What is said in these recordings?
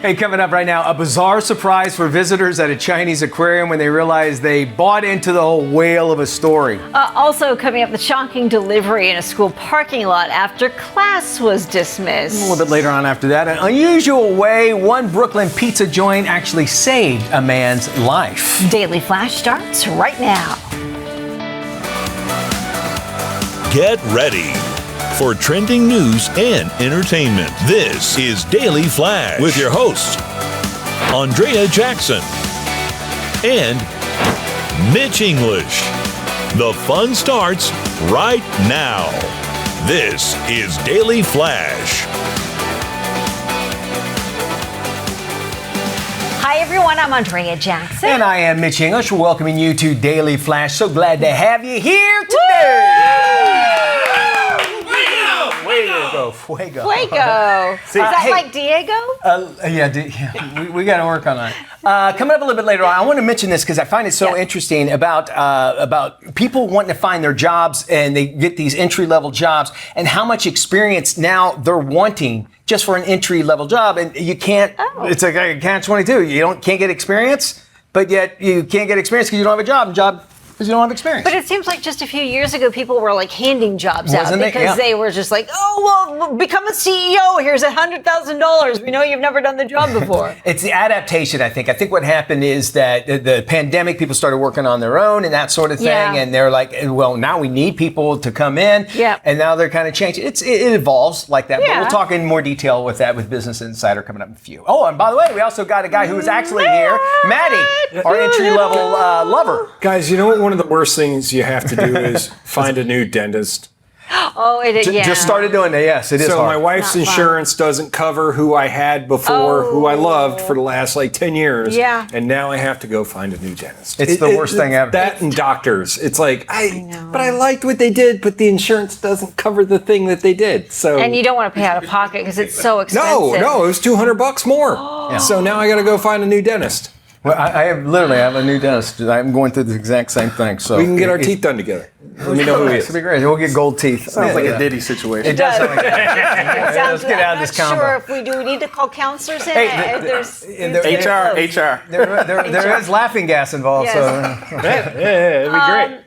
Hey, coming up right now, a bizarre surprise for visitors at a Chinese aquarium when they realized they bought into the whole whale of a story. Also coming up, the shocking delivery in a school parking lot after class was dismissed. A little bit later on after that, an unusual way one Brooklyn pizza joint actually saved a man's life. Daily Flash starts right now. Get ready for trending news and entertainment. This is Daily Flash with your hosts, Andrea Jackson and Mitch English. The fun starts right now. This is Daily Flash. Hi, everyone. I'm Andrea Jackson. And I am Mitch English, welcoming you to Daily Flash. So glad to have you here today. Fuego. Is that like Diego? We got to work on that. Coming up a little bit later on, I want to mention this because I find it so interesting about people wanting to find their jobs and they get these entry-level jobs and how much experience now they're wanting just for an entry-level job. And you can't, it's like a catch-22. You can't get experience, but yet you can't get experience because you don't have a job because you don't have experience. But it seems like just a few years ago, people were like handing jobs out Wasn't it? because they were just like, oh, well, become a CEO. Here's $100,000. We know you've never done the job before. It's the adaptation, I think. I think what happened is that the pandemic, people started working on their own and that sort of thing. Yeah. And they're like, well, now we need people to come in. Yeah. And now they're kind of changing. It evolves like that. Yeah. But we'll talk in more detail with that with Business Insider coming up in a few. Oh, and by the way, we also got a guy who is actually here, Maddie, our entry-level lover. Guys, you know what one of the worst things you have to do is find a new dentist. Oh, it is. Yeah. Just started doing that. Yes, it is So hard. my wife's Not fun. insurance doesn't cover who I had before, who I loved for the last 10 years. Yeah. And now I have to go find a new dentist. It's the worst thing ever. That and doctors. It's like, know. but I liked what they did, but the insurance doesn't cover the thing that they did. So And you don't want to pay out of pocket because it's so expensive. No, it was $200 more. So now I got to go find a new dentist. Well, I have a new dentist. I'm going through the exact same thing. So We can get our teeth done together. Let me know who he is. It'll be great. We'll get gold teeth. Sounds like a Diddy situation. It does sound like that. Let's get out of this I'm combo. not sure if we do. We need to call counselors in. HR. There is laughing gas involved. Yes. So It'd be great.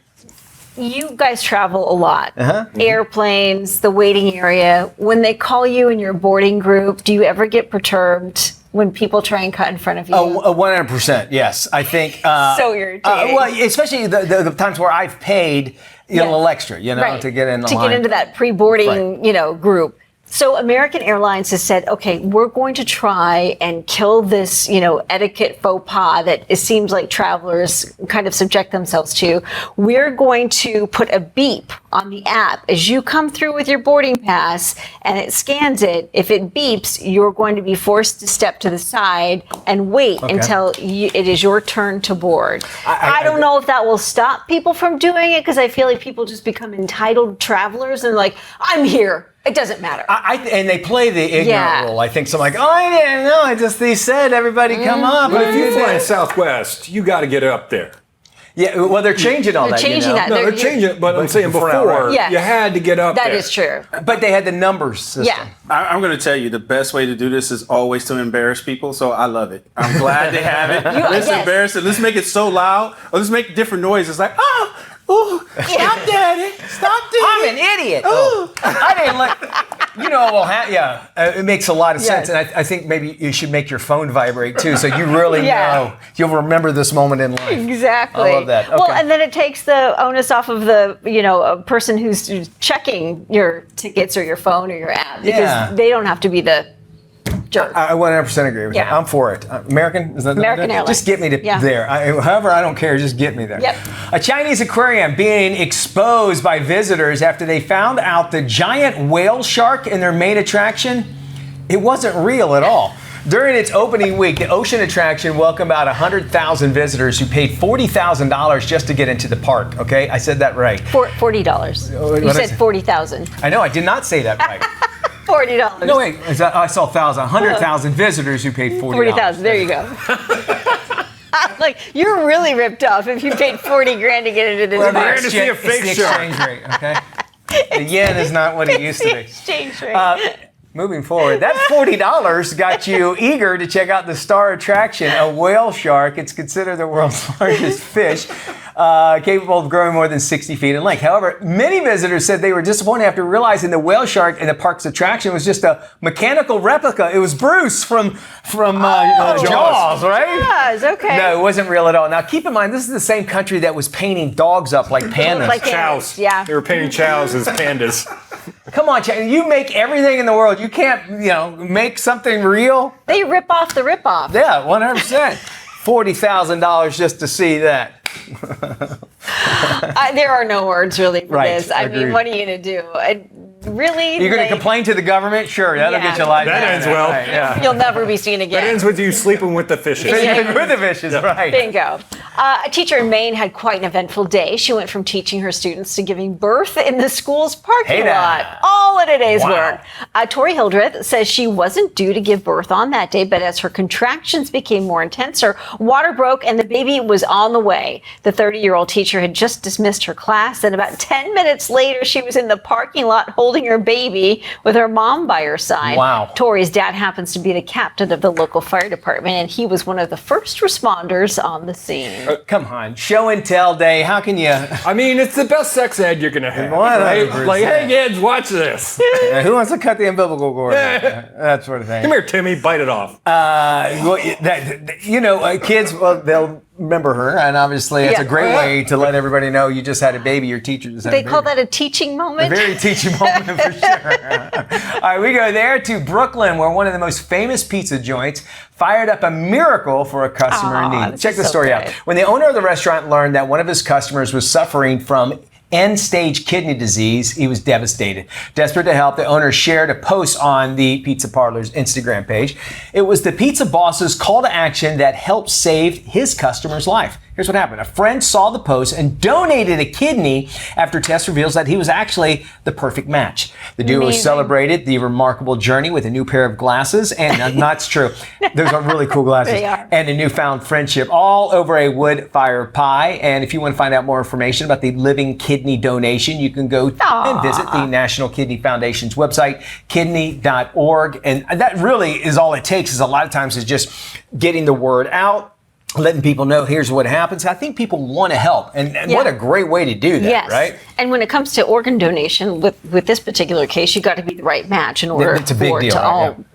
You guys travel a lot. Airplanes, the waiting area. When they call you in your boarding group, do you ever get perturbed when people try and cut in front of you? 100%. Yes, I think. So irritating. Well, especially the times where I've paid a little extra, Right. to get in the to line. get into that pre-boarding, group. So American Airlines has said, okay, we're going to try and kill this, etiquette faux pas that it seems like travelers kind of subject themselves to. We're going to put a beep on the app as you come through with your boarding pass and it scans it. If it beeps, you're going to be forced to step to the side and wait until it is your turn to board. I don't know if that will stop people from doing it because I feel like people just become entitled travelers and like, I'm here. It doesn't matter. And they play the ignorant role. I think something like, I didn't know. They said everybody come up. But if you fly Southwest, you got to get up there. Yeah, well, they're changing all They're that. changing that. No, they're changing it, but I'm saying before, Yes. you had to get up there. That is true. But they had the numbers system. Yeah. I'm going to tell you the best way to do this is always to embarrass people. So I love it. I'm glad they have it. Let's embarrass it. Let's make it so loud. Or let's make different noises like, stop daddy. Stop daddy. I'm an idiot. I didn't it makes a lot of sense. And I think maybe you should make your phone vibrate too, so you really know. You'll remember this moment in life. Exactly. I love that. Okay. Well, and then it takes the onus off of the, a person who's checking your tickets or your phone or your app because they don't have to be the jerk. I 100% agree with you. Yeah. I'm for it. American Airlines. Just get me to there. However, I don't care. Just get me there. Yep. A Chinese aquarium being exposed by visitors after they found out the giant whale shark in their main attraction, it wasn't real at all. During its opening week, the ocean attraction welcomed about 100,000 visitors who paid $40,000 just to get into the park. Okay, I said that right. $40. You said 40,000. I know, I did not say that right. $40. No, wait, I saw 100,000 visitors who paid $40. 40,000. There you go. Like, you're really ripped off if you paid 40 grand to get into this Well, park. you're going to see a fake it's the shark. exchange rate, okay? The yen is not what it used to be. Exchange rate. moving forward, that $40 got you eager to check out the star attraction, a whale shark. It's considered the world's largest fish, capable of growing more than 60 feet in length. However, many visitors said they were disappointed after realizing the whale shark in the park's attraction was just a mechanical replica. It was Bruce from Jaws, right? Yes, okay. No, it wasn't real at all. Now, keep in mind, this is the same country that was painting dogs up like pandas. Like Chows. Yeah. They were painting chows as pandas. Come on, you make everything in the world. You can't, make something real. They rip off the rip off. Yeah, 100%. $40,000 just to see that. There are no words really for Right, this. I mean, agreed. what are you going to do? Really? You're going to complain to the government? Sure, that'll Yeah. get you life. That ends well. Right, yeah. You'll never be seen That again. ends with you sleeping with the fishes. With the fishes, right. Bingo. A teacher in Maine had quite an eventful day. She went from teaching her students to giving birth in the school's parking Hey now. lot. All in a day's Wow. work. Tori Hildreth says she wasn't due to give birth on that day, but as her contractions became more intense, her water broke and the baby was on the way. The 30-year-old teacher had just dismissed her class, and about 10 minutes later, she was in the parking lot holding her baby with her mom by her side. Wow. Tori's dad happens to be the captain of the local fire department, and he was one of the first responders on the scene. Come on, show and tell day. How can you? I mean, it's the best sex ed you're going to have. 100%. Right? Like, hey, kids, watch this. Who wants to cut the umbilical cord? That sort of thing. Come here, Timmy, bite it off. Kids, well, they'll remember her, and obviously it's a great way to let everybody know you just had a baby. Your teacher just had a They baby. call that a teaching moment. A very teaching moment for sure. All right, we go there to Brooklyn, where one of the most famous pizza joints fired up a miracle for a customer in need. this Check is the so story out. good. When the owner of the restaurant learned that one of his customers was suffering from end-stage kidney disease, he was devastated. Desperate to help, the owner shared a post on the pizza parlor's Instagram page. It was the pizza boss's call to action that helped save his customer's life. Here's what happened. A friend saw the post and donated a kidney after test reveals that he was actually the perfect match. The duo Amazing. celebrated the remarkable journey with a new pair of glasses, and that's true. Those are really cool glasses. They are. And a newfound friendship, all over a wood fire pie. And if you want to find out more information about the living kidney donation, you can go and visit the National Kidney Foundation's website, kidney.org. And that really is all it takes, is a lot of times is just getting the word out, letting people know here's what happens. I think people want to help, and what a great way to do that, Yes. right? And when it comes to organ donation, with this particular case, you got to be the right match in order it's a big for it deal, to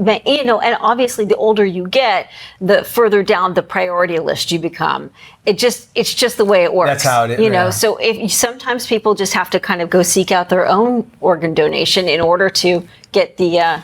right? all. And obviously, the older you get, the further down the priority list you become. It's just the way it works. That's how it is, yeah. So if sometimes people just have to kind of go seek out their own organ donation in order to get the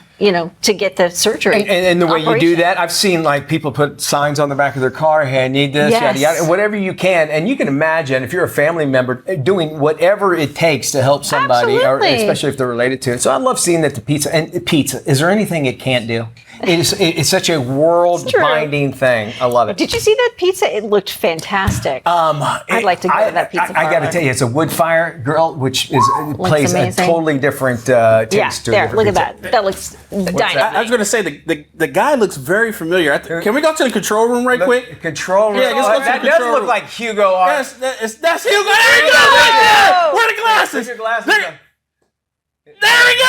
to get the surgery. And the way you do operation. that, I've seen like people put signs on the back of their car, hey, I need this, Yes. yada, yada, whatever you can. And you can imagine if you're a family member doing whatever it takes to help somebody, or Absolutely. especially if they're related to it. So I love seeing that the pizza, is there anything it can't do? It's such a world-binding thing. I love it. Did you see that pizza? It looked fantastic. I'd like to go to that pizza I got to parlor. tell you, it's a wood fire grill, which plays a amazing. totally different Yeah, taste to there. it. Look at that. That looks dynamite. I was going to say the guy looks very familiar. Can we go to the control room right quick? Control room. Yeah, let's go to the that does control look room. like Hugo Art. That's Hugo. There you go, right there. Where are the glasses? Where's your glasses? There we go.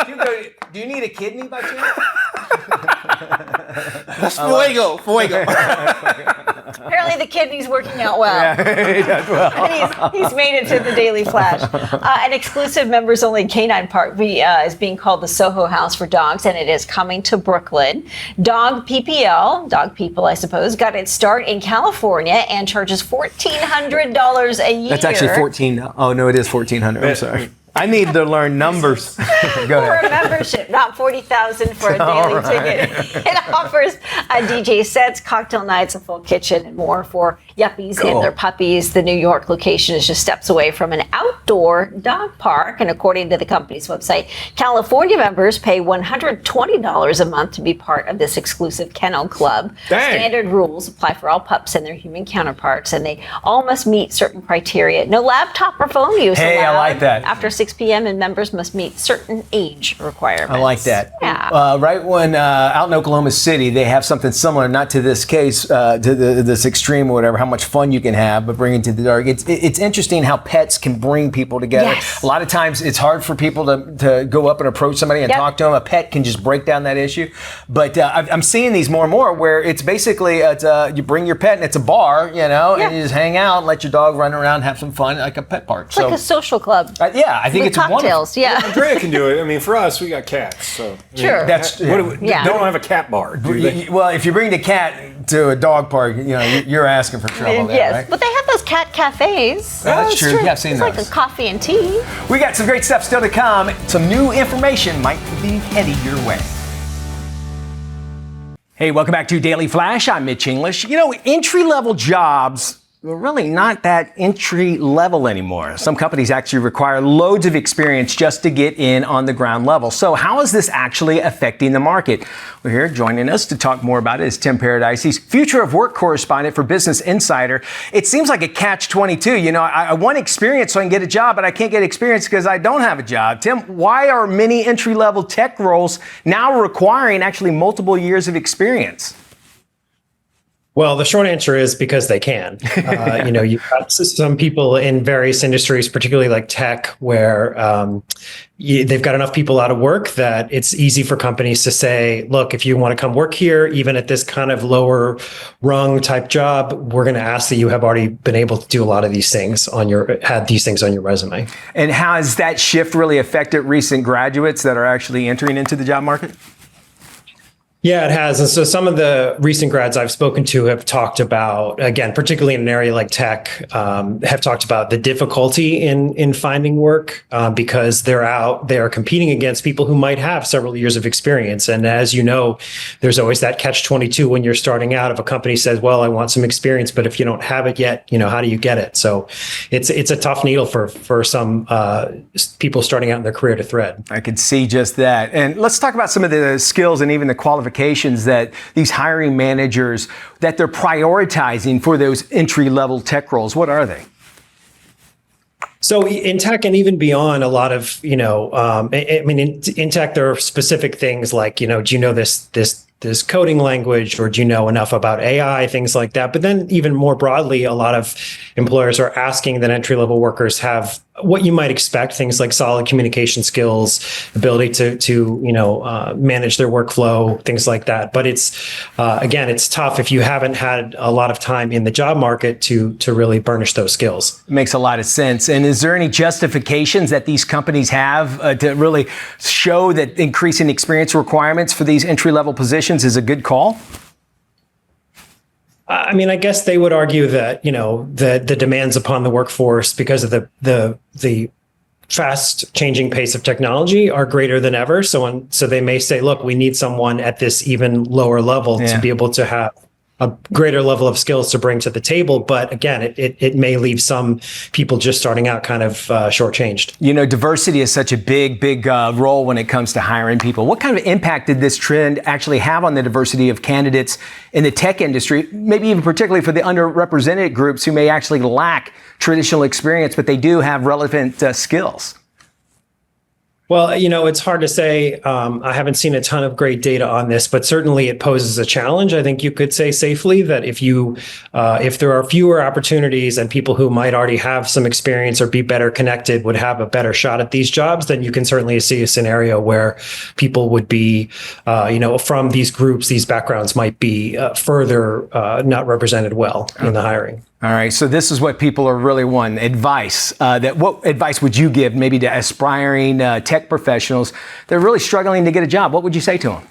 Hugo, do you need a kidney by chance? That's Fuego. Apparently the kidney's working out well. And he's made it to the Daily Flash. An exclusive members-only canine park is being called the Soho House for Dogs, and it is coming to Brooklyn. Dog People, I suppose, got its start in California and charges $1,400 a year. That's actually 14. Oh, no, it is 1,400. I'm sorry. I need to learn numbers. Go For ahead. a membership, not $40,000 for a daily ticket. It offers DJ sets, cocktail nights, a full kitchen, and more for yuppies Cool. and their puppies. The New York location is just steps away from an outdoor dog park, and according to the company's website, California members pay $120 a month to be part of this exclusive kennel club. Dang. Standard rules apply for all pups and their human counterparts, and they all must meet certain criteria. No laptop or phone use Hey, I allowed like that. after 60 6 p.m. and members must meet certain age requirements. I like that. Yeah. Right when out in Oklahoma City, they have something similar, not to this case, to this extreme or whatever, how much fun you can have, but bring it to the dark. It's interesting how pets can bring people together. Yes. A lot of times it's hard for people to go up and approach somebody and talk to them. A pet can just break down that issue. But I'm seeing these more and more where it's basically you bring your pet and it's a bar, and you just hang out and let your dog run around and have some fun like a pet park. It's like a social club. Yeah, I think with it's cocktails. wonderful. Yeah. Andrea can do it. I mean, for us, we got cats, so Sure. That's They don't have a cat bar, do they? Well, if you bring the cat to a dog park, you're asking for trouble there, Yes, right? but they have those cat cafes. That's true. Yeah, I've seen It's those. like a coffee and tea. We got some great stuff still to come. Some new information might be headed your way. Hey, welcome back to Daily Flash. I'm Mitch English. Entry-level jobs are really not that entry level anymore. Some companies actually require loads of experience just to get in on the ground level. So how is this actually affecting the market? Well, here joining us to talk more about it is Tim Paradise. He's Future of Work correspondent for Business Insider. It seems like a catch-22. I want experience so I can get a job, but I can't get experience because I don't have a job. Tim, why are many entry-level tech roles now requiring actually multiple years of experience? Well, the short answer is because they can. You've got some people in various industries, particularly like tech, where they've got enough people out of work that it's easy for companies to say, look, if you want to come work here, even at this kind of lower rung type job, we're going to ask that you have already been able to do a lot of these things had these things on your resume. And how has that shift really affected recent graduates that are actually entering into the job market? Yeah, it has. And so some of the recent grads I've spoken to have talked about, again, particularly in an area like tech, have talked about the difficulty in finding work because they're competing against people who might have several years of experience. And as you know, there's always that catch-22 when you're starting out. If a company says, well, I want some experience, but if you don't have it yet, how do you get it? So it's a tough needle for some people starting out in their career to thread. I could see just that. And let's talk about some of the skills and even the qualifications that these hiring managers, that they're prioritizing for those entry-level tech roles. What are they? So in tech and even beyond, a lot of, in tech, there are specific things like, do you know this coding language, or do you know enough about AI, things like that. But then even more broadly, a lot of employers are asking that entry-level workers have what you might expect, things like solid communication skills, ability to manage their workflow, things like that. But it's tough if you haven't had a lot of time in the job market to really burnish those skills. Makes a lot of sense. And is there any justifications that these companies have to really show that increasing experience requirements for these entry-level positions is a good call? I guess they would argue that, the demands upon the workforce because of the fast changing pace of technology are greater than ever. So they may say, look, we need someone at this even lower level to be able to have a greater level of skills to bring to the table. But again, it may leave some people just starting out kind of shortchanged. Diversity is such a big role when it comes to hiring people. What kind of impact did this trend actually have on the diversity of candidates in the tech industry, maybe even particularly for the underrepresented groups who may actually lack traditional experience, but they do have relevant skills? Well, it's hard to say. I haven't seen a ton of great data on this, but certainly it poses a challenge. I think you could say safely that if there are fewer opportunities and people who might already have some experience or be better connected would have a better shot at these jobs, then you can certainly see a scenario where people would be, from these groups, these backgrounds might be further not represented well in the hiring. All right, so this is what people are really wanting, advice. What advice would you give maybe to aspiring tech professionals that are really struggling to get a job? What would you say to them?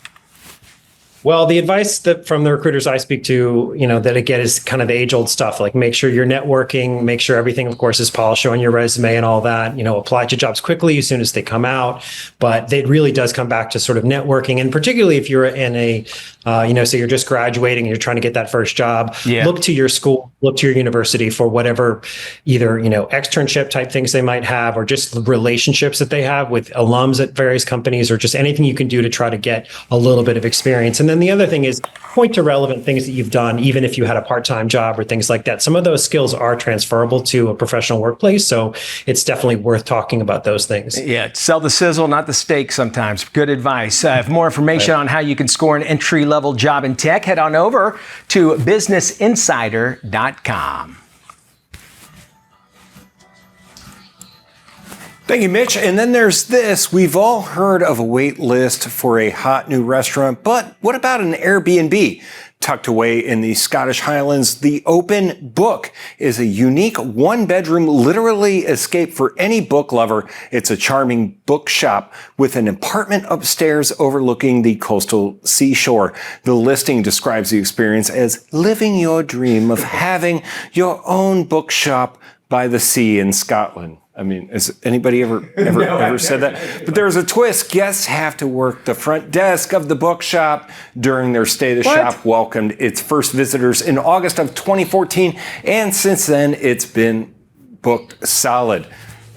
Well, the advice that from the recruiters I speak to, that I get is kind of the age-old stuff, like make sure you're networking, make sure everything, of course, is polished on your resume and all that, apply to jobs quickly as soon as they come out. But it really does come back to sort of networking. And particularly if you're in a, so you're just graduating and you're trying to get that first job, look to your school, look to your university for whatever either, externship type things they might have, or just relationships that they have with alums at various companies, or just anything you can do to try to get a little bit of experience. And then the other thing is point to relevant things that you've done, even if you had a part-time job or things like that. Some of those skills are transferable to a professional workplace. So it's definitely worth talking about those things. Yeah, sell the sizzle, not the steak sometimes. Good advice. For more information on how you can score an entry-level job in tech, head on over to businessinsider.com. Thank you, Mitch. And then there's this. We've all heard of a wait list for a hot new restaurant, but what about an Airbnb? Tucked away in the Scottish Highlands, the Open Book is a unique one-bedroom literally escape for any book lover. It's a charming bookshop with an apartment upstairs overlooking the coastal seashore. The listing describes the experience as living your dream of having your own bookshop by the sea in Scotland. I mean, has anybody ever said that? But there's a twist. Guests have to work the front desk of the bookshop during their stay. The shop welcomed its first visitors in August of 2014, and since then, it's been booked solid.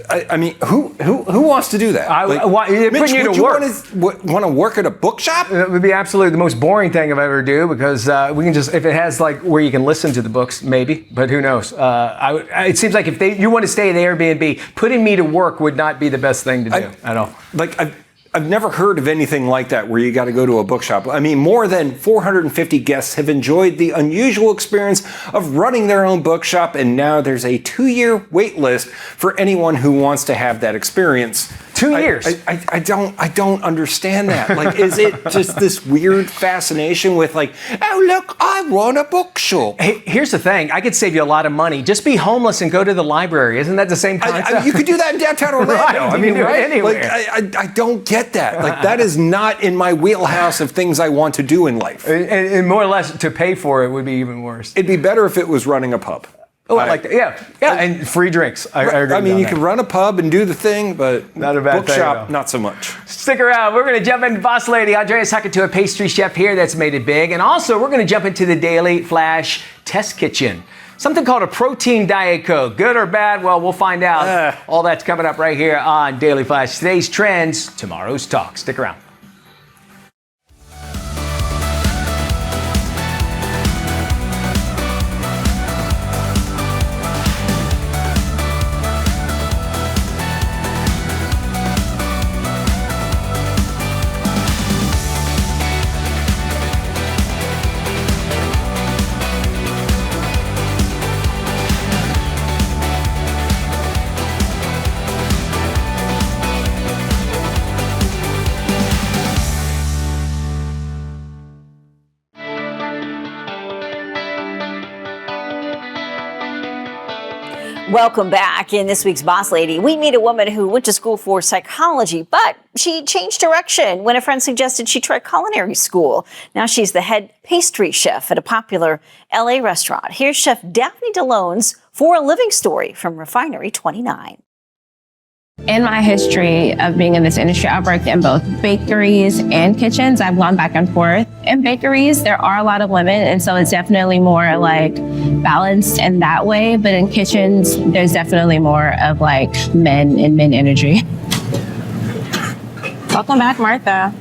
I mean, who wants to do that? Mitch, would you want to work at a bookshop? It would be absolutely the most boring thing I've ever do, because we can just, if it has like where you can listen to the books, maybe, but who knows? It seems like if you want to stay at the Airbnb, putting me to work would not be the best thing to do at all. I've never heard of anything like that where you got to go to a bookshop. I mean, more than 450 guests have enjoyed the unusual experience of running their own bookshop, and now there's a 2-year wait list for anyone who wants to have that experience. 2 years. I don't understand that. Like, is it just this weird fascination with like, oh look, I run a bookshop? Hey, here's the thing. I could save you a lot of money. Just be homeless and go to the library. Isn't that the same concept? You could do that in downtown Orlando. Right, I mean, right? Anywhere. Like, I don't get that. Like, that is not in my wheelhouse of things I want to do in life. And more or less, to pay for it would be even worse. It'd be better if it was running a pub. Oh, I like that. Yeah, and free drinks. I agree. I mean, you can run a pub and do the thing, but not a bad bookshop, thing, not so much. Stick around. We're going to jump into Boss Lady. Andrea's talking to a pastry chef here that's made it big. And also, we're going to jump into the Daily Flash Test Kitchen. Something called a protein Diet Coke. Good or bad? Well, we'll find out. All that's coming up right here on Daily Flash. Today's trends, tomorrow's talk. Stick around. Welcome back. In this week's Boss Lady, we meet a woman who went to school for psychology, but she changed direction when a friend suggested she try culinary school. Now she's the head pastry chef at a popular LA restaurant. Here's Chef Daphne DeLone's For a Living story from Refinery 29. In my history of being in this industry, I've worked in both bakeries and kitchens. I've gone back and forth. In bakeries, there are a lot of women, and so it's definitely more like balanced in that way. But in kitchens, there's definitely more of like men and men energy. Welcome back, Martha.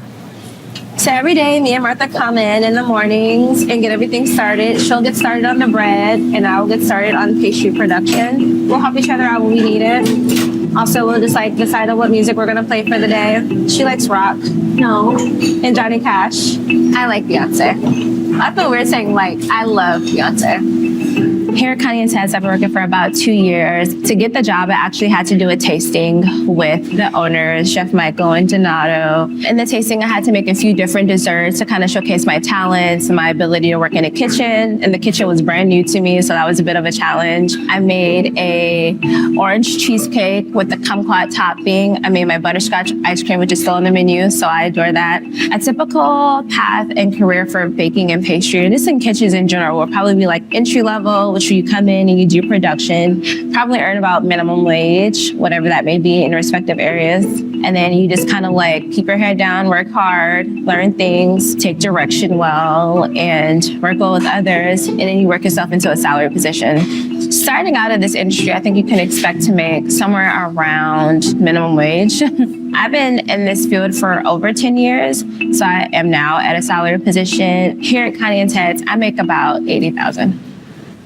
So every day, me and Martha come in the mornings and get everything started. She'll get started on the bread, and I'll get started on pastry production. We'll help each other out when we need it. Also, we'll just like decide on what music we're gonna play for the day. She likes rock. No. And Johnny Cash. I like Beyonce. I feel weird saying like, I love Beyonce. Here at Connie & Ted's, I've been working for about 2 years. To get the job, I actually had to do a tasting with the owners, Chef Michael and Donato. In the tasting, I had to make a few different desserts to kind of showcase my talents and my ability to work in a kitchen. And the kitchen was brand new to me, so that was a bit of a challenge. I made a orange cheesecake with the kumquat topping. I made my butterscotch ice cream, which is still on the menu, so I adore that. A typical path and career for baking and pastry, and just in kitchens in general, will probably be like entry level, which you come in and you do production, probably earn about minimum wage, whatever that may be in respective areas. And then you just kind of like keep your head down, work hard, learn things, take direction well, and work well with others. And then you work yourself into a salary position. Starting out in this industry, I think you can expect to make somewhere around minimum wage. I've been in this field for over 10 years. So I am now at a salary position. Here at Connie and Ted's, I make about $80,000.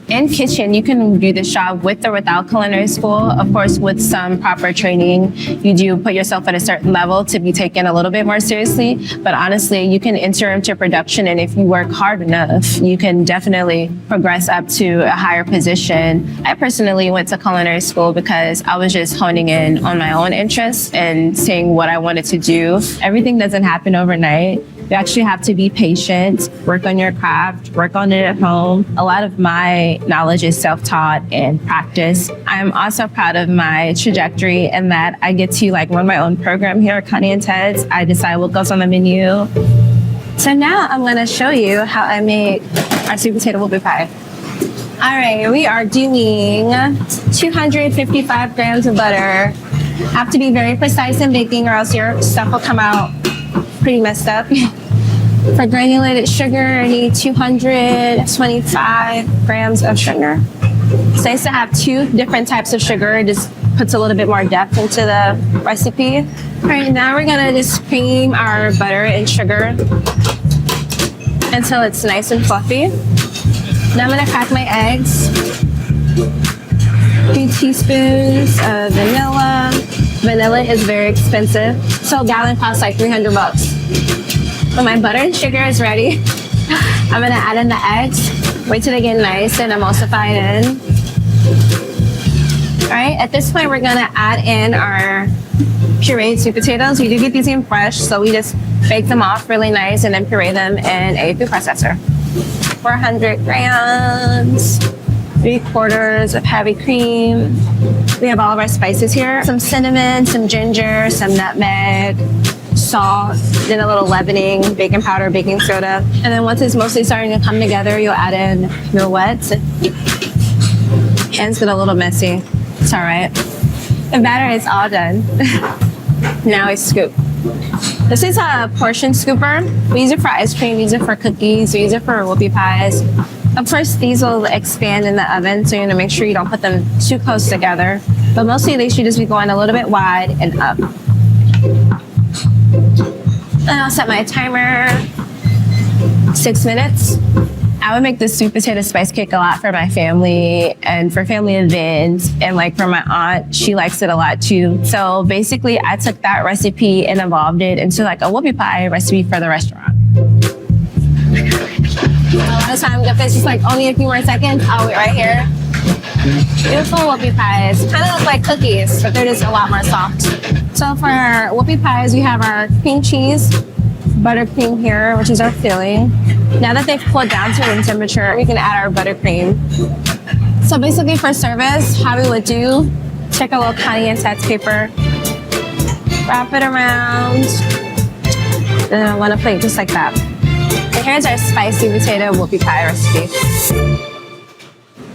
In kitchen, you can do this job with or without culinary school. Of course, with some proper training, you do put yourself at a certain level to be taken a little bit more seriously. But honestly, you can enter into production, and if you work hard enough, you can definitely progress up to a higher position. I personally went to culinary school because I was just honing in on my own interests and seeing what I wanted to do. Everything doesn't happen overnight. You actually have to be patient, work on your craft, work on it at home. A lot of my knowledge is self-taught and practice. I'm also proud of my trajectory in that I get to like run my own program here at Connie and Ted's. I decide what goes on the menu. So now I'm gonna show you how I make our sweet potato whoopie pie. All right, we are doing 255 grams of butter. Have to be very precise in baking or else your stuff will come out pretty messed up. For granulated sugar, I need 225 grams of sugar. It's nice to have two different types of sugar. It just puts a little bit more depth into the recipe. All right, now we're gonna just cream our butter and sugar until it's nice and fluffy. Now I'm gonna crack my eggs. 3 teaspoons of vanilla. Vanilla is very expensive, so a gallon costs like $300. When my butter and sugar is ready, I'm gonna add in the eggs. Wait till they get nice and emulsified in. All right, at this point, we're gonna add in our pureed sweet potatoes. We do get these in fresh, so we just bake them off really nice and then puree them in a food processor. 400 grams. 3/4 of heavy cream. We have all of our spices here. Some cinnamon, some ginger, some nutmeg, salt, then a little leavening, baking powder, baking soda. And then once it's mostly starting to come together, you'll add in your wets. Hands get a little messy. It's all right. The batter is all done. Now I scoop. This is a portion scooper. We use it for ice cream, we use it for cookies, we use it for whoopie pies. Of course, these will expand in the oven, so you're gonna make sure you don't put them too close together. But mostly they should just be going a little bit wide and up. And I'll set my timer, 6 minutes. I would make this sweet potato spice cake a lot for my family and for family events. And like for my aunt, she likes it a lot too. So basically I took that recipe and evolved it into like a whoopie pie recipe for the restaurant. A lot of times if it's just like only a few more seconds, I'll wait right here. Beautiful whoopie pies. Kind of look like cookies, but they're just a lot more soft. So for our whoopie pies, we have our cream cheese, buttercream here, which is our filling. Now that they've cooled down to room temperature, we can add our buttercream. So basically for service, how we would do, take a little Connie and Ted's paper, wrap it around, then on a plate just like that. And here's our spicy potato whoopie pie recipe.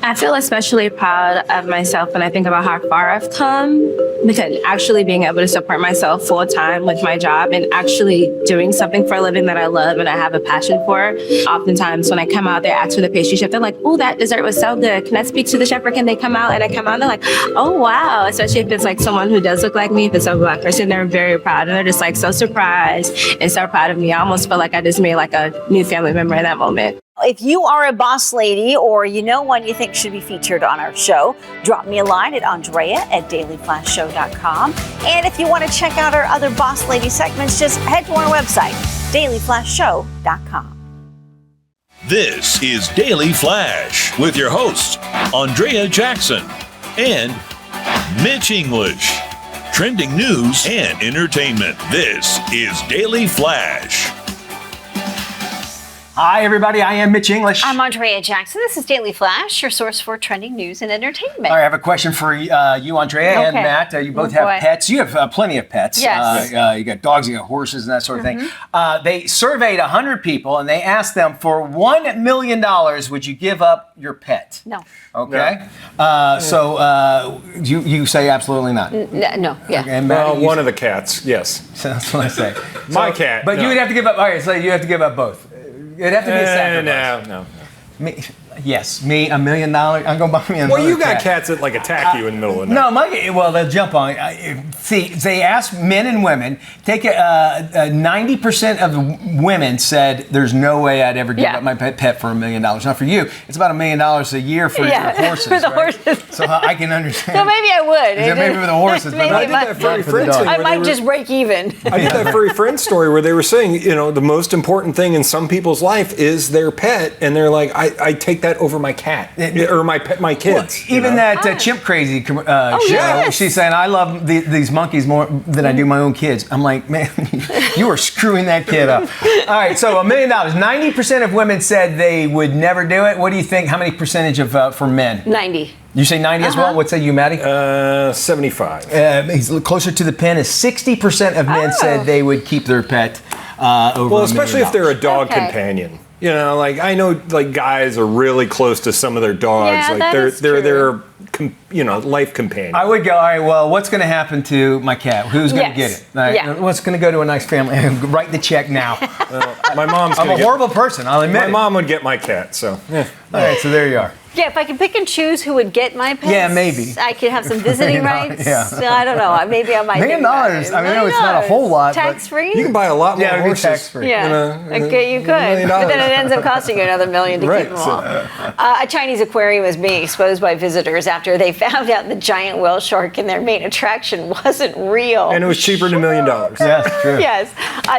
I feel especially proud of myself when I think about how far I've come, because actually being able to support myself full time with my job and actually doing something for a living that I love and I have a passion for. Oftentimes when I come out, they ask for the pastry chef. They're like, oh, that dessert was so good. Can I speak to the chef or can they come out? And I come out and they're like, oh, wow. Especially if it's like someone who does look like me, if it's a Black person, they're very proud. And they're just like so surprised and so proud of me. I almost feel like I just made like a new family member in that moment. If you are a boss lady or you know one you think should be featured on our show, drop me a line at Andrea@dailyflashshow.com. And if you want to check out our other boss lady segments, just head to our website, dailyflashshow.com. This is Daily Flash with your hosts, Andrea Jackson and Mitch English. Trending news and entertainment. This is Daily Flash. Hi, everybody. I am Mitch English. I'm Andrea Jackson. This is Daily Flash, your source for trending news and entertainment. All right, I have a question for you, Andrea and Matt. You both have pets. You have plenty of pets. Yes. You got dogs, you got horses, and that sort of thing. They surveyed 100 people, and they asked them, for $1 million, would you give up your pet? No. Okay. So you say absolutely not. No. Yeah. Okay, and Matt, One of the cats, yes. So that's what I say. My cat. But you would have to give up. All right, so you have to give up both. It'd have to be a sacrifice. No. Me, $1 million. I'm going to buy me another Well, you got cat. cats that attack you in the middle of the night. No, they'll jump on. See, they asked men and women. 90% of the women said there's no way I'd ever give up my pet for $1 million. Now for you, it's about $1 million a year for your horses. For the right? horses. So I can understand. So maybe I would. Yeah, maybe for the horses, but maybe not I did that furry friend thing. I might just break even. I did that furry friend story where they were saying, the most important thing in some people's life is their pet, and they're like, I take that over my cat or my kids. Well, even that Chimp Crazy show, she's saying, I love these monkeys more than I do my own kids. I'm like, man, you are screwing that kid up. All right, so $1 million. 90% of women said they would never do it. What do you think? How many percentage of for men? 90. You say 90 as well? What say you, Maddie? 75. He's closer to the pin. Is 60% of men said they would keep their pet over Well, $1 especially million. if they're a dog companion. I know guys are really close to some of their dogs. Yeah, they're their life companion. I would go, all right, well, what's going to happen to my cat? Who's going to get it? All right, Yeah. what's going to go to a nice family? Write the check now. My mom's I'm a horrible person, I'll admit My it. mom would get my cat, so. Yeah. All right, so there you are. Yeah, if I could pick and choose who would get my pets, Yeah, maybe. I could have some visiting rights. Yeah. I don't know. Maybe I might. $1 million. I know it's not a whole lot, but tax free. You can buy a lot more Yeah, it'd be horses. tax-free. Yeah, okay, you could, but then it ends up costing you another $1 million to keep them all. A Chinese aquarium is being exposed by visitors after they found out the giant whale shark in their main attraction wasn't real. And it was cheaper than $1 million. Yes, true. Yes.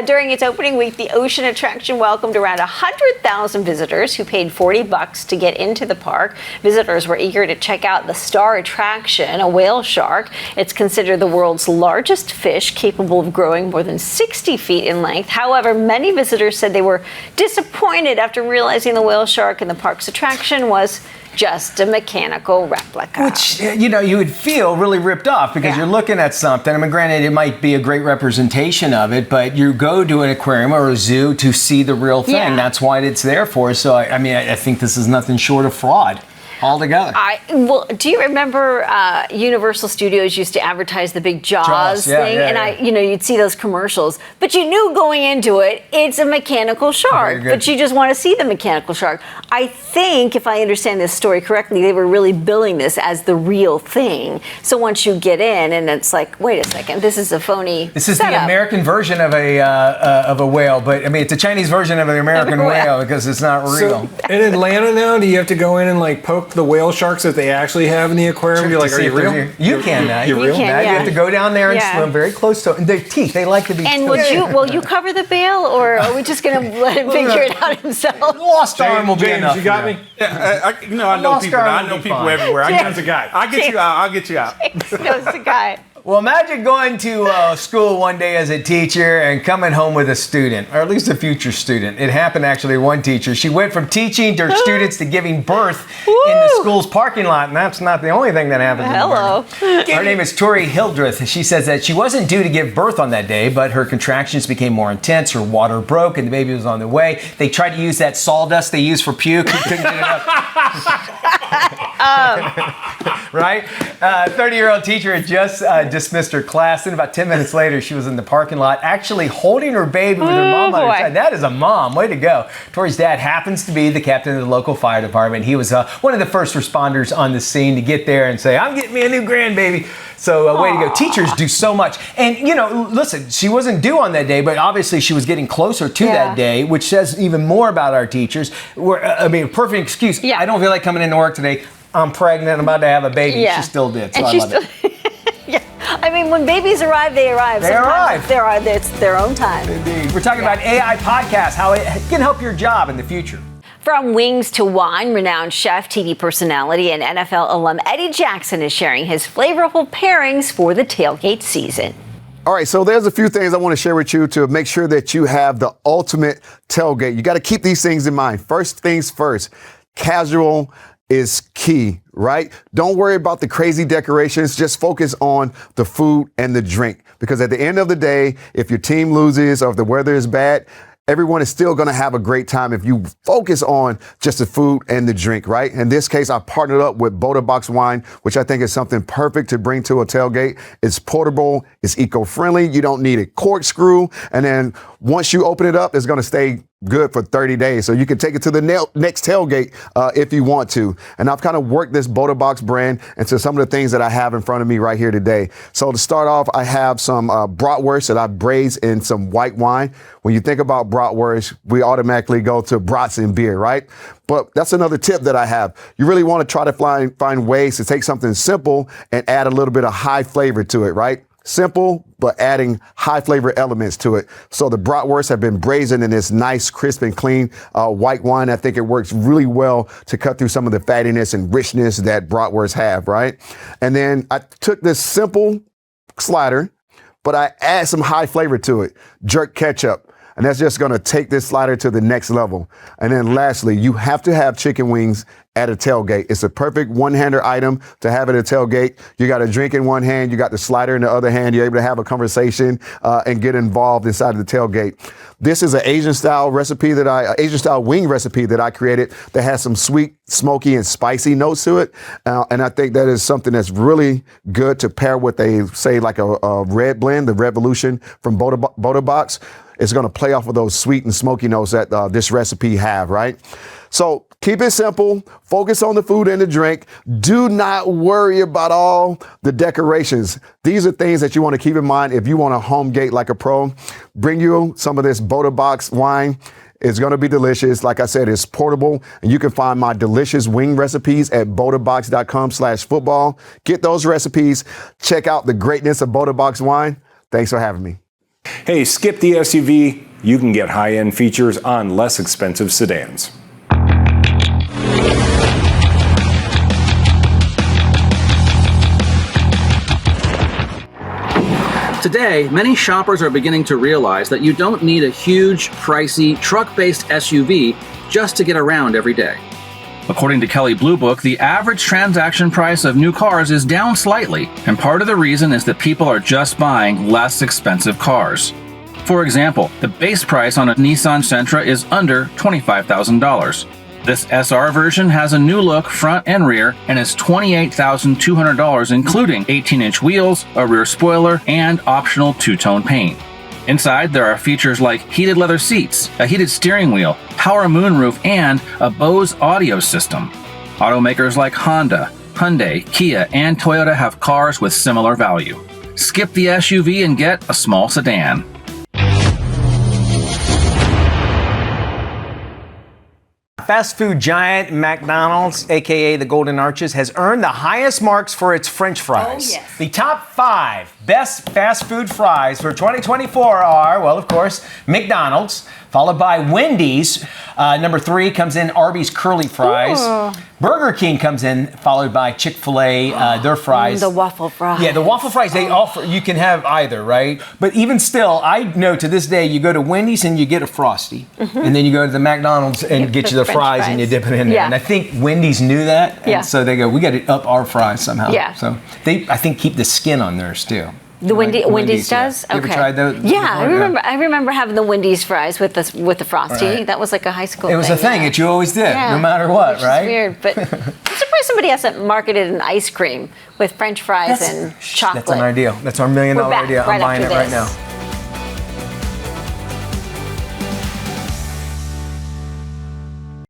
During its opening week, the ocean attraction welcomed around 100,000 visitors who paid $40 to get into the park. Visitors were eager to check out the star attraction, a whale shark. It's considered the world's largest fish, capable of growing more than 60 feet in length. However, many visitors said they were disappointed after realizing the whale shark in the park's attraction was just a mechanical replica. Which, you would feel really ripped off because you're looking at something. I mean, granted, it might be a great representation of it, but you go to an aquarium or a zoo to see the real thing. Yeah. That's what it's there for. So, I think this is nothing short of fraud altogether. Do you remember Universal Studios used to advertise the big Jaws thing? You'd see those commercials, but you knew going into it, it's a mechanical shark, but you just want to see the mechanical shark. I think, if I understand this story correctly, they were really billing this as the real thing. So once you get in, and it's like, wait a second, this is a phony This is setup. the American version of a whale, but it's a Chinese version of an American whale because it's not real. So, in Atlanta now, do you have to go in and poke the whale sharks that they actually have in the aquarium? Be like, are you real? You can now. You're real? can, Now you have to go down there and swim very close to their teeth. They like to be. And will you cover the bail, or are we just going to let him figure it out himself? Lost arm will be James, enough. you got me? I know people. I know people everywhere. That's a guy. I'll get you out. I'll get you out. Knows the guy. Well, imagine going to school one day as a teacher and coming home with a student, or at least a future student. It happened actually to one teacher. She went from teaching to her students to giving birth in the school's parking lot, and that's not the only thing that happens. Hello. Her name is Tori Hildreth. She says that she wasn't due to give birth on that day, but her contractions became more intense, her water broke, and the baby was on the way. They tried to use that sawdust they use for puke. Couldn't get it up. Right? 30-year-old teacher had just dismissed her class, and about 10 minutes later, she was in the parking lot actually holding her baby with her mom on her side. That is a mom. Way to go. Tori's dad happens to be the captain of the local fire department. He was one of the first responders on the scene to get there and say, I'm getting me a new grandbaby. So way to go. Teachers do so much. And, listen, she wasn't due on that day, but obviously she was getting closer to that day, which says even more about our teachers. A perfect excuse. I don't feel like coming into work today. I'm pregnant. I'm about to have a baby. Yeah. She still did. So And I she love it. When babies arrive, they arrive. They Sometimes arrive. It's their own time. Indeed. We're talking about AI podcasts, how it can help your job in the future. From wings to wine, renowned chef, TV personality, and NFL alum Eddie Jackson is sharing his flavorful pairings for the tailgate season. All right, so there's a few things I want to share with you to make sure that you have the ultimate tailgate. You got to keep these things in mind. First things first, casual is key, right? Don't worry about the crazy decorations. Just focus on the food and the drink. Because at the end of the day, if your team loses or if the weather is bad, everyone is still going to have a great time if you focus on just the food and the drink, right? In this case, I partnered up with Boda Box Wine, which I think is something perfect to bring to a tailgate. It's portable, it's eco-friendly, you don't need a corkscrew, and then once you open it up, it's going to stay good for 30 days. So you can take it to the next tailgate if you want to. And I've kind of worked this Boda Box brand into some of the things that I have in front of me right here today. So to start off, I have some bratwurst that I braised in some white wine. When you think about bratwurst, we automatically go to brats and beer, right? But that's another tip that I have. You really want to try to find ways to take something simple and add a little bit of high flavor to it, right? Simple, but adding high flavor elements to it. So the bratwursts have been braised in this nice, crisp and clean white wine. I think it works really well to cut through some of the fattiness and richness that bratwursts have, right? And then I took this simple slider, but I add some high flavor to it. Jerk ketchup. And that's just going to take this slider to the next level. And then lastly, you have to have chicken wings at a tailgate. It's a perfect one-hander item to have at a tailgate. You got a drink in one hand, you got the slider in the other hand. You're able to have a conversation and get involved inside of the tailgate. This is an Asian style wing recipe that I created that has some sweet, smoky, and spicy notes to it. And I think that is something that's really good to pair with like a red blend, the Revolution from Boda Box. It's going to play off of those sweet and smoky notes that this recipe have, right? So keep it simple. Focus on the food and the drink. Do not worry about all the decorations. These are things that you want to keep in mind if you want to home gate like a pro. Bring you some of this Boda Box wine. It's going to be delicious. Like I said, it's portable, and you can find my delicious wing recipes at bodabox.com/football. Get those recipes. Check out the greatness of Boda Box wine. Thanks for having me. Hey, skip the SUV. You can get high-end features on less expensive sedans. Today, many shoppers are beginning to realize that you don't need a huge, pricey, truck-based SUV just to get around every day. According to Kelley Blue Book, the average transaction price of new cars is down slightly, and part of the reason is that people are just buying less expensive cars. For example, the base price on a Nissan Sentra is under $25,000. This SR version has a new look front and rear and is $28,200, including 18-inch wheels, a rear spoiler, and optional two-tone paint. Inside, there are features like heated leather seats, a heated steering wheel, power moonroof, and a Bose audio system. Automakers like Honda, Hyundai, Kia, and Toyota have cars with similar value. Skip the SUV and get a small sedan. Fast food giant McDonald's, aka the Golden Arches, has earned the highest marks for its French fries. Oh, yes. The top 5 best fast food fries for 2024 are, well, of course, McDonald's, followed by Wendy's. Number 3 comes in Arby's curly fries. Ooh. Burger King comes in, followed by Chick-fil-A, their fries. The waffle fries. Yeah, the waffle fries, they offer, you can have either, right? But even still, I know to this day, you go to Wendy's and you get a Frosty. Mm-hmm. And then you go to the McDonald's and get you the fries and you dip it in there. Yeah. And I think Wendy's knew that. And yeah. so they go, we got to up our fries somehow. Yeah. So they, I think, keep the skin on theirs too. The Wendy's does? Yeah. You ever tried those? Yeah, I remember having the Wendy's fries with the Frosty. Right. That was like a high school thing. It was a thing that you always did, no matter what, right? It's weird, but I'm surprised somebody hasn't marketed an ice cream with French fries and chocolate. That's an idea. That's our $1 million idea. I'm buying it right now.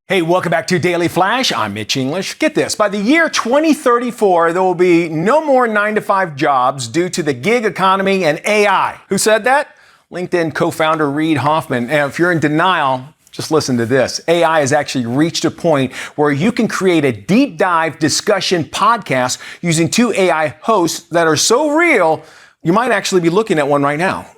Hey, welcome back to Daily Flash. I'm Mitch English. Get this, by the year 2034, there will be no more 9-to-5 jobs due to the gig economy and AI. Who said that? LinkedIn co-founder Reid Hoffman. And if you're in denial, just listen to this. AI has actually reached a point where you can create a deep dive discussion podcast using 2 AI hosts that are so real, you might actually be looking at one right now.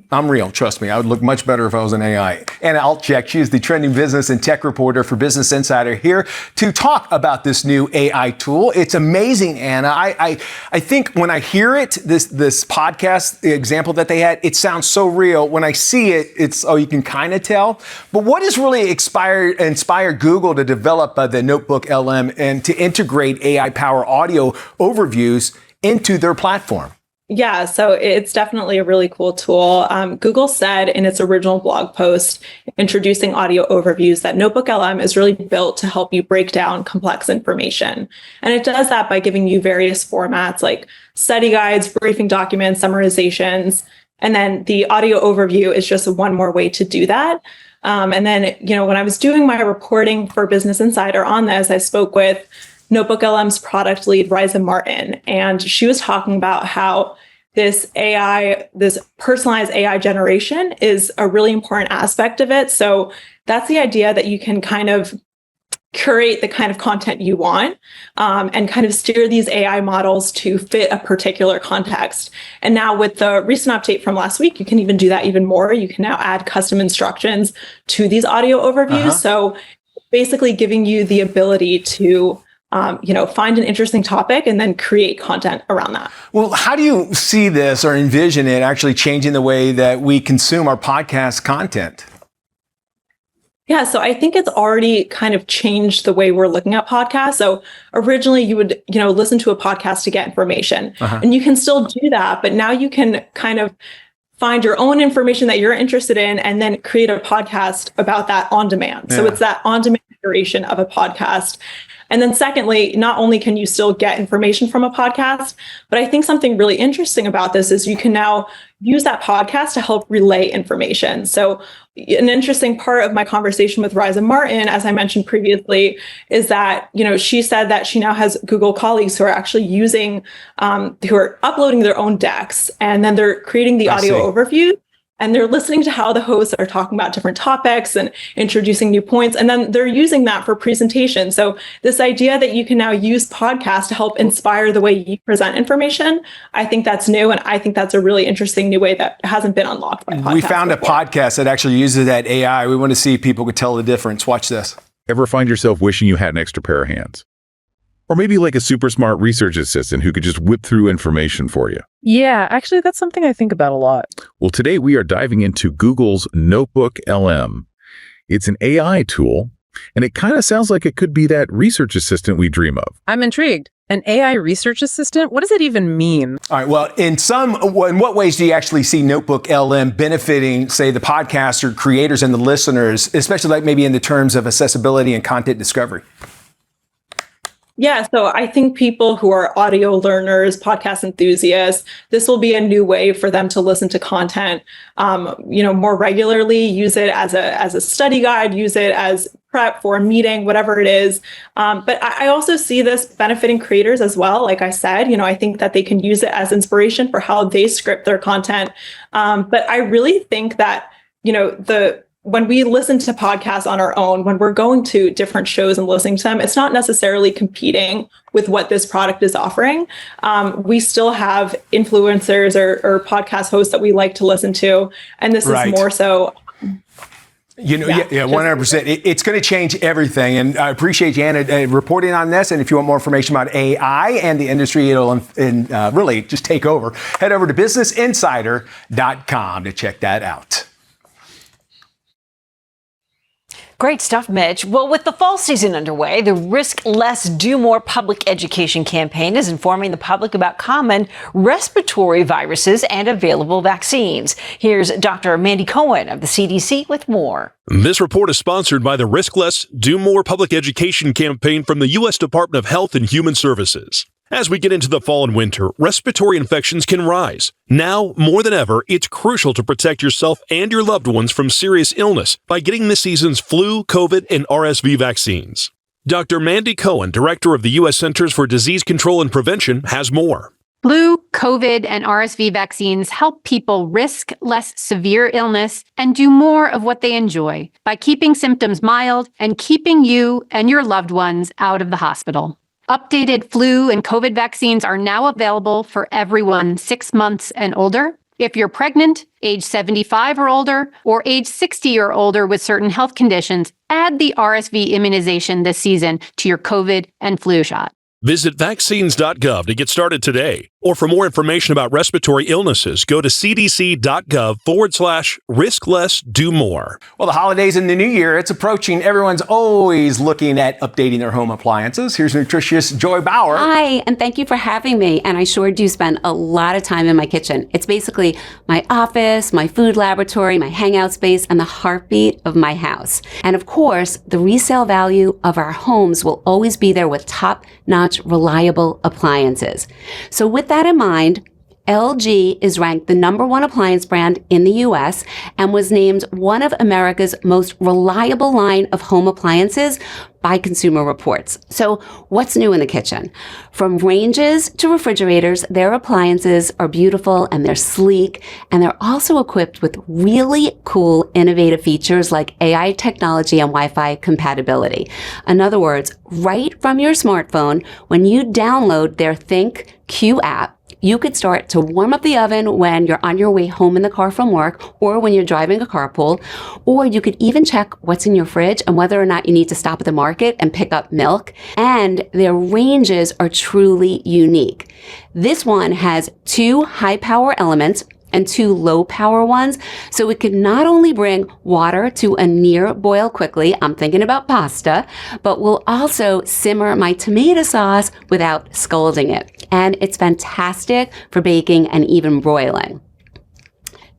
I'm real. Trust me. I would look much better if I was an AI. Anna Altchek, she is the trending business and tech reporter for Business Insider, here to talk about this new AI tool. It's amazing, Anna. I think when I hear it, this podcast, the example that they had, it sounds so real. When I see it, it's, you can kind of tell. But what has really inspired Google to develop the Notebook LM and to integrate AI-powered audio overviews into their platform? Yeah, so it's definitely a really cool tool. Google said in its original blog post introducing audio overviews that Notebook LM is really built to help you break down complex information. And it does that by giving you various formats like study guides, briefing documents, summarizations. And then the audio overview is just one more way to do that. And then, when I was doing my reporting for Business Insider on this, I spoke with Notebook LM's product lead, Riza Martin, and she was talking about how this personalized AI generation is a really important aspect of it. So that's the idea that you can kind of curate the kind of content you want and kind of steer these AI models to fit a particular context. And now with the recent update from last week, you can even do that even more. You can now add custom instructions to these audio overviews. So basically giving you the ability to find an interesting topic and then create content around that. Well, how do you see this or envision it actually changing the way that we consume our podcast content? Yeah, so I think it's already kind of changed the way we're looking at podcasts. So originally you would, listen to a podcast to get information and you can still do that, but now you can kind of find your own information that you're interested in and then create a podcast about that on demand. So it's that on-demand iteration of a podcast. And then secondly, not only can you still get information from a podcast, but I think something really interesting about this is you can now use that podcast to help relay information. So an interesting part of my conversation with Riza Martin, as I mentioned previously, is that, she said that she now has Google colleagues who are actually using, who are uploading their own decks, and then they're creating the audio overview. And they're listening to how the hosts are talking about different topics and introducing new points. And then they're using that for presentation. So this idea that you can now use podcasts to help inspire the way you present information, I think that's new. And I think that's a really interesting new way that hasn't been unlocked by podcasts. We found a podcast that actually uses that AI. We want to see if people could tell the difference. Watch this. Ever find yourself wishing you had an extra pair of hands? Or maybe like a super smart research assistant who could just whip through information for you. Yeah, actually, that's something I think about a lot. Well, today we are diving into Google's Notebook LM. It's an AI tool, and it kind of sounds like it could be that research assistant we dream of. I'm intrigued. An AI research assistant? What does it even mean? All right. Well, in what ways do you actually see Notebook LM benefiting, say, the podcaster creators and the listeners, especially like maybe in the terms of accessibility and content discovery? Yeah, so I think people who are audio learners, podcast enthusiasts, this will be a new way for them to listen to content, more regularly. Use it as a study guide. Use it as prep for a meeting, whatever it is. But I also see this benefiting creators as well. Like I said, I think that they can use it as inspiration for how they script their content. But I really think that when we listen to podcasts on our own, when we're going to different shows and listening to them, it's not necessarily competing with what this product is offering. We still have influencers or podcast hosts that we like to listen to. And this is more so. 100%. It's going to change everything. And I appreciate you, Anna, reporting on this. And if you want more information about AI and the industry, it'll really just take over. Head over to businessinsider.com to check that out. Great stuff, Mitch. Well, with the fall season underway, the Risk Less, Do More public education campaign is informing the public about common respiratory viruses and available vaccines. Here's Dr. Mandy Cohen of the CDC with more. This report is sponsored by the Risk Less, Do More public education campaign from the U.S. Department of Health and Human Services. As we get into the fall and winter, respiratory infections can rise. Now, more than ever, it's crucial to protect yourself and your loved ones from serious illness by getting this season's flu, COVID, and RSV vaccines. Dr. Mandy Cohen, director of the U.S. Centers for Disease Control and Prevention, has more. Flu, COVID, and RSV vaccines help people risk less severe illness and do more of what they enjoy by keeping symptoms mild and keeping you and your loved ones out of the hospital. Updated flu and COVID vaccines are now available for everyone 6 months and older. If you're pregnant, age 75 or older, or age 60 or older with certain health conditions, add the RSV immunization this season to your COVID and flu shot. Visit vaccines.gov to get started today. Or for more information about respiratory illnesses, go to cdc.gov/risk less, do more. Well, the holidays and the new year, it's approaching. Everyone's always looking at updating their home appliances. Here's nutritious Joy Bauer. Hi, and thank you for having me. And I sure do spend a lot of time in my kitchen. It's basically my office, my food laboratory, my hangout space, and the heartbeat of my house. And of course, the resale value of our homes will always be there with top-notch, reliable appliances. So with that in mind, LG is ranked the #1 appliance brand in the US and was named one of America's most reliable line of home appliances by Consumer Reports. So what's new in the kitchen? From ranges to refrigerators, their appliances are beautiful and they're sleek, and they're also equipped with really cool, innovative features like AI technology and Wi-Fi compatibility. In other words, right from your smartphone, when you download their ThinkQ app, you could start to warm up the oven when you're on your way home in the car from work or when you're driving a carpool, or you could even check what's in your fridge and whether or not you need to stop at the market and pick up milk. And their ranges are truly unique. This one has 2 high power elements and 2 low power ones. So it could not only bring water to a near boil quickly, I'm thinking about pasta, but will also simmer my tomato sauce without scalding it. And it's fantastic for baking and even broiling.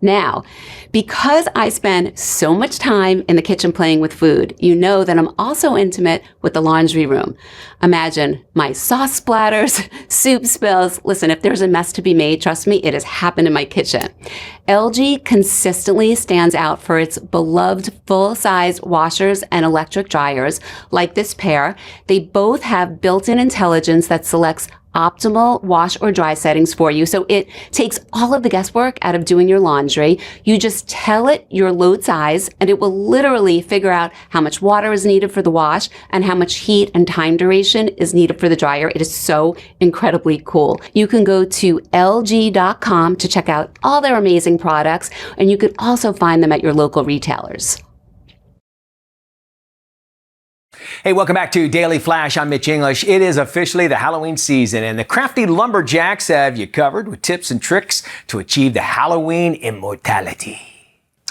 Now, because I spend so much time in the kitchen playing with food, you know that I'm also intimate with the laundry room. Imagine my sauce splatters, soup spills. Listen, if there's a mess to be made, trust me, it has happened in my kitchen. LG consistently stands out for its beloved full-size washers and electric dryers, like this pair. They both have built-in intelligence that selects optimal wash or dry settings for you. So it takes all of the guesswork out of doing your laundry. You just tell it your load size and it will literally figure out how much water is needed for the wash and how much heat and time duration is needed for the dryer. It is so incredibly cool. You can go to lg.com to check out all their amazing products, and you could also find them at your local retailers. Hey, welcome back to Daily Flash. I'm Mitch English. It is officially the Halloween season, and the crafty lumberjacks have you covered with tips and tricks to achieve the Halloween immortality.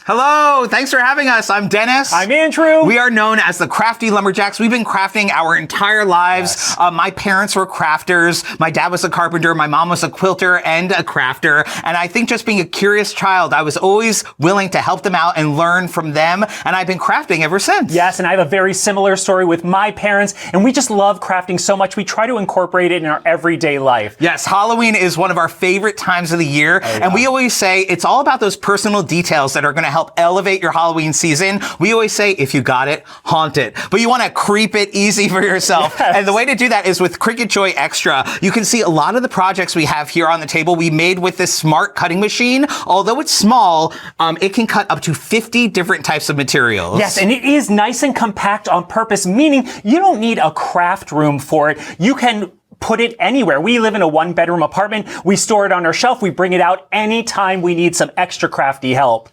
Hello, thanks for having us. I'm Dennis. I'm Andrew. We are known as the Crafty Lumberjacks. We've been crafting our entire lives. Yes. My parents were crafters. My dad was a carpenter. My mom was a quilter and a crafter. And I think just being a curious child, I was always willing to help them out and learn from them. And I've been crafting ever since. Yes, and I have a very similar story with my parents. And we just love crafting so much. We try to incorporate it in our everyday life. Yes, Halloween is one of our favorite times of the year. Oh, yeah. And we always say it's all about those personal details that are going to help elevate your Halloween season. We always say, if you got it, haunt it. But you want to creep it easy for yourself. Yes. And the way to do that is with Cricut Joy Extra. You can see a lot of the projects we have here on the table we made with this smart cutting machine. Although it's small, it can cut up to 50 different types of materials. Yes, and it is nice and compact on purpose, meaning you don't need a craft room for it. You can put it anywhere. We live in a 1-bedroom apartment. We store it on our shelf. We bring it out anytime we need some extra crafty help.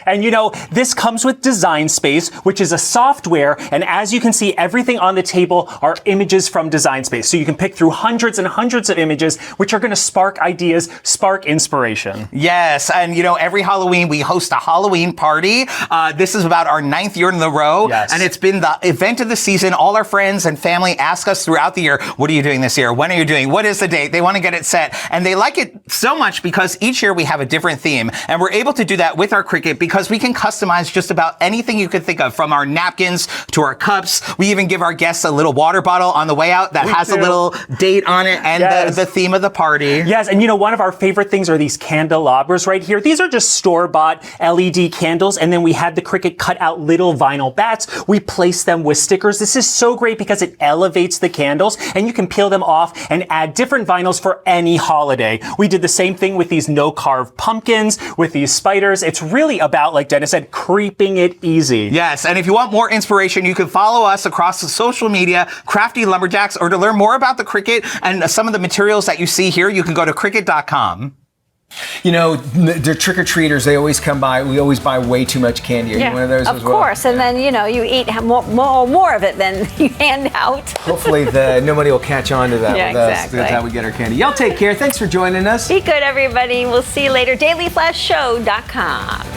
And you know, this comes with Design Space, which is a software. And as you can see, everything on the table are images from Design Space. So you can pick through hundreds and hundreds of images, which are going to spark ideas, spark inspiration. Yes. And you know, every Halloween, we host a Halloween party. This is about our 9th year in a row. Yes. And it's been the event of the season. All our friends and family ask us throughout the year, what are you doing this year? When are you doing? What is the date? They want to get it set. And they like it so much because each year we have a different theme. And we're able to do that with our Cricut because we can customize just about anything you could think of, from our napkins to our cups. We even give our guests a little water bottle on the way out that has a little date on it and yes. the theme of the party. Yes, and you know, one of our favorite things are these candelabras right here. These are just store-bought LED candles, and then we had the Cricut cut out little vinyl bats. We place them with stickers. This is so great because it elevates the candles, and you can peel them off and add different vinyls for any holiday. We did the same thing with these no-carve pumpkins, with these spiders. It's really about, like Dennis said, creeping it easy. Yes, and if you want more inspiration, you can follow us across the social media, Crafty Lumberjacks, or to learn more about the Cricut and some of the materials that you see here, you can go to Cricut.com. You know, the trick-or-treaters, they always come by. We always buy way too much candy. Are you one of those as well? Of course. And then, you know, you eat more of it than you hand out. Hopefully nobody will catch on to that Yeah, with us. exactly. That's how we get our candy. Y'all take care. Thanks for joining us. Be good, everybody. We'll see you later. DailyFlashShow.com.